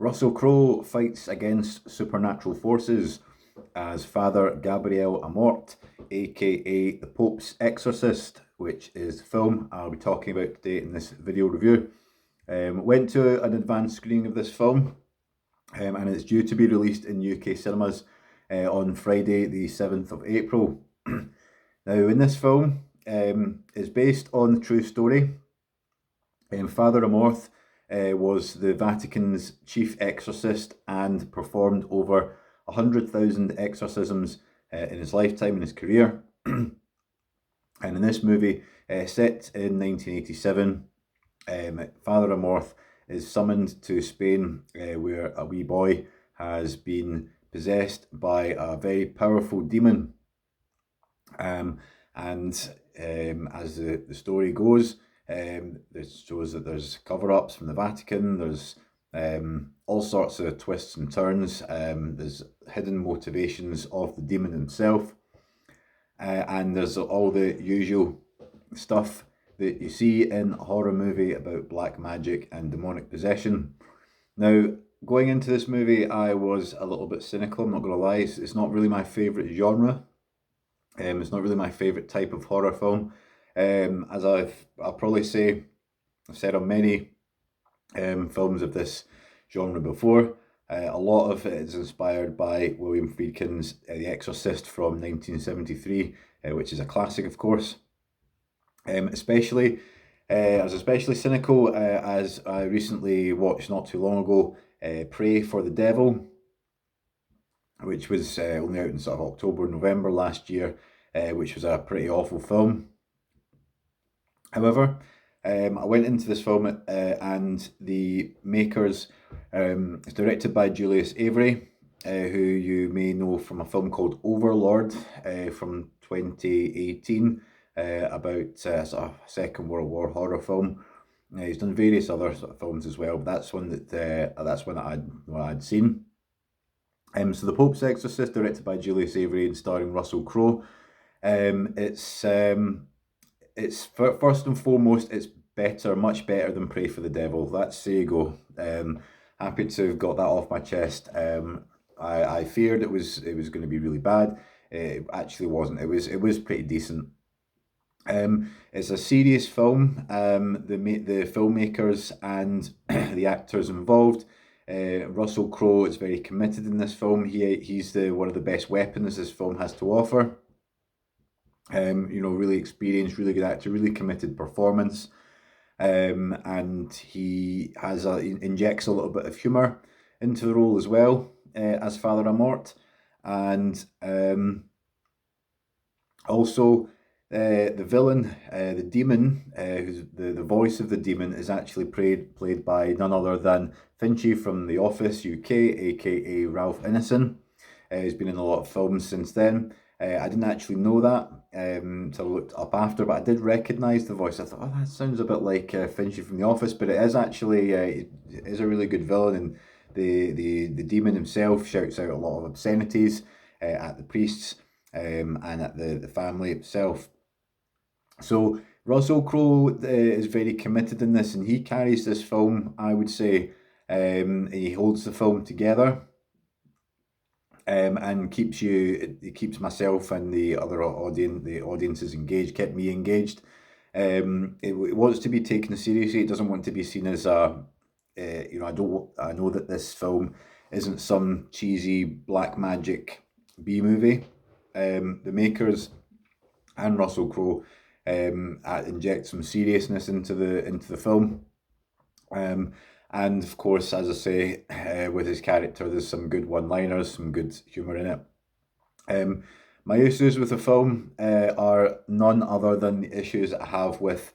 Russell Crowe fights against supernatural forces as Father Gabriel Amort, aka the Pope's Exorcist, which is the film I'll be talking about today in this video review. Went to an advanced screening of this film, and it's due to be released in UK cinemas on Friday the 7th of April. Now, in this film, it's based on the true story. Father Amorth was the Vatican's chief exorcist and performed over 100,000 exorcisms in his lifetime, in his career. And in this movie, set in 1987, Father Amorth is summoned to Spain, where a wee boy has been possessed by a very powerful demon. As the story goes, this shows that there's cover-ups from the Vatican, there's all sorts of twists and turns, there's hidden motivations of the demon himself, and there's all the usual stuff that you see in a horror movie about black magic and demonic possession. Now, going into this movie, I was a little bit cynical, I'm not going to lie. It's not really my favourite genre. It's not really my favourite type of horror film. As I'll probably say, I've said on many films of this genre before, a lot of it is inspired by William Friedkin's The Exorcist from 1973, which is a classic, of course. I was especially cynical as I recently watched not too long ago Pray for the Devil, which was only out in sort of October, November last year, which was a pretty awful film. However, I went into this film and the makers, it's directed by Julius Avery, who you may know from a film called Overlord from 2018, about sort of Second World War horror film. He's done various other sort of films as well, but that's one that I'd seen. So The Pope's Exorcist, directed by Julius Avery and starring Russell Crowe. It's first and foremost, it's better, much better than Pray for the Devil. That's there you go. Happy to have got that off my chest. I feared it was going to be really bad. It actually wasn't. It was pretty decent. It's a serious film. The filmmakers and the actors involved. Russell Crowe is very committed in this film. He's one of the best weapons this film has to offer. Really experienced, really good actor, really committed performance. And he injects a little bit of humour into the role as well, as Father Amort. And also the villain, the demon, who's the voice of the demon, is actually played by none other than Finchy from The Office UK, aka Ralph Ineson. He's been in a lot of films since then. I didn't actually know that until I looked up after, but I did recognise the voice. I thought, oh, that sounds a bit like Finchy from The Office, but it is actually it is a really good villain, and the demon himself shouts out a lot of obscenities at the priests and at the family itself. So Russell Crowe is very committed in this, and he carries this film, I would say. He holds the film together. And it keeps myself and the audiences engaged, kept me engaged. It wants to be taken seriously. It doesn't want to be seen as I know that this film isn't some cheesy black magic B movie. The makers and Russell Crowe inject some seriousness into the film. And of course, as I say, with his character, there's some good one-liners, some good humour in it. My issues with the film are none other than the issues I have with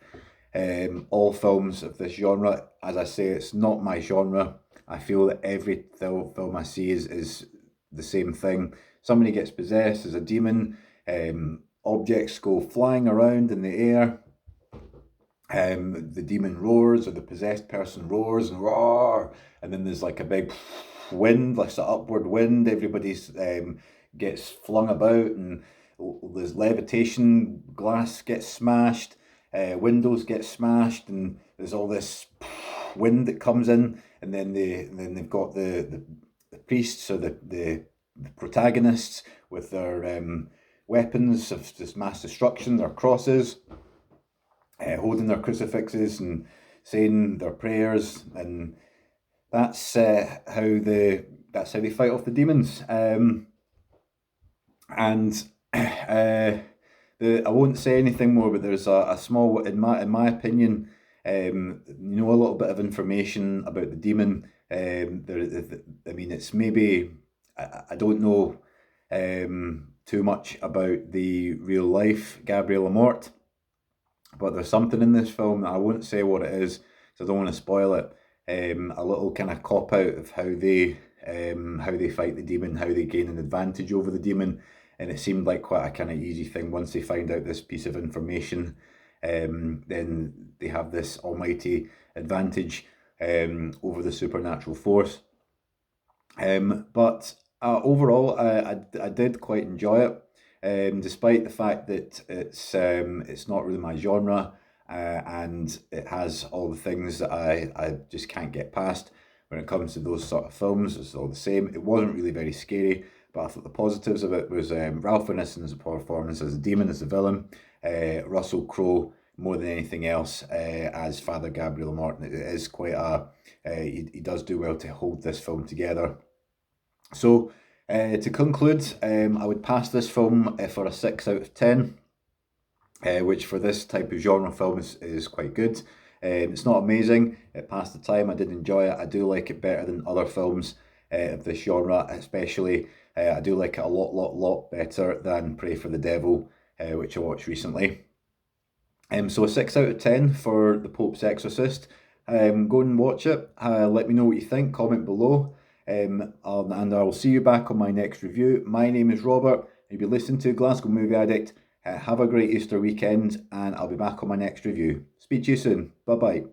all films of this genre. As I say, it's not my genre. I feel that every film I see is the same thing. Somebody gets possessed as a demon, objects go flying around in the air. The demon roars, or the possessed person roars and roar, and then there's like a big wind, like an upward wind. Everybody's gets flung about, and there's levitation, glass gets smashed, windows get smashed, and there's all this wind that comes in, and then they've got the priests, or the protagonists, with their weapons of just mass destruction, their crosses, holding their crucifixes and saying their prayers, and that's how they fight off the demons. And I won't say anything more, but there's a small, in my opinion, a little bit of information about the demon. I mean, it's maybe, I don't know too much about the real life Gabrielle Amort, but there's something in this film that I won't say what it is, because I don't want to spoil it. A little kind of cop out of how they fight the demon, how they gain an advantage over the demon, and it seemed like quite a kind of easy thing. Once they find out this piece of information, then they have this almighty advantage over the supernatural force. But overall, I did quite enjoy it, despite the fact that it's not really my genre, and it has all the things that I just can't get past when it comes to those sort of films. It's all the same. It wasn't really very scary, but I thought the positives of it was Ralph Ineson's performance as a demon, as a villain, Russell Crowe, more than anything else, as Father Gabriel Amort. It is quite he does do well to hold this film together. So, to conclude, I would pass this film for a 6 out of 10, which for this type of genre film is quite good. It's not amazing. It passed the time. I did enjoy it. I do like it better than other films of this genre, especially. I do like it a lot better than Pray for the Devil, which I watched recently. So a 6 out of 10 for The Pope's Exorcist. Go and watch it. Let me know what you think. Comment below. And I will see you back on my next review. My name is Robert. You'll be listening to Glasgow Movie Addict. Have a great Easter weekend, and I'll be back on my next review. Speak to you soon. Bye bye.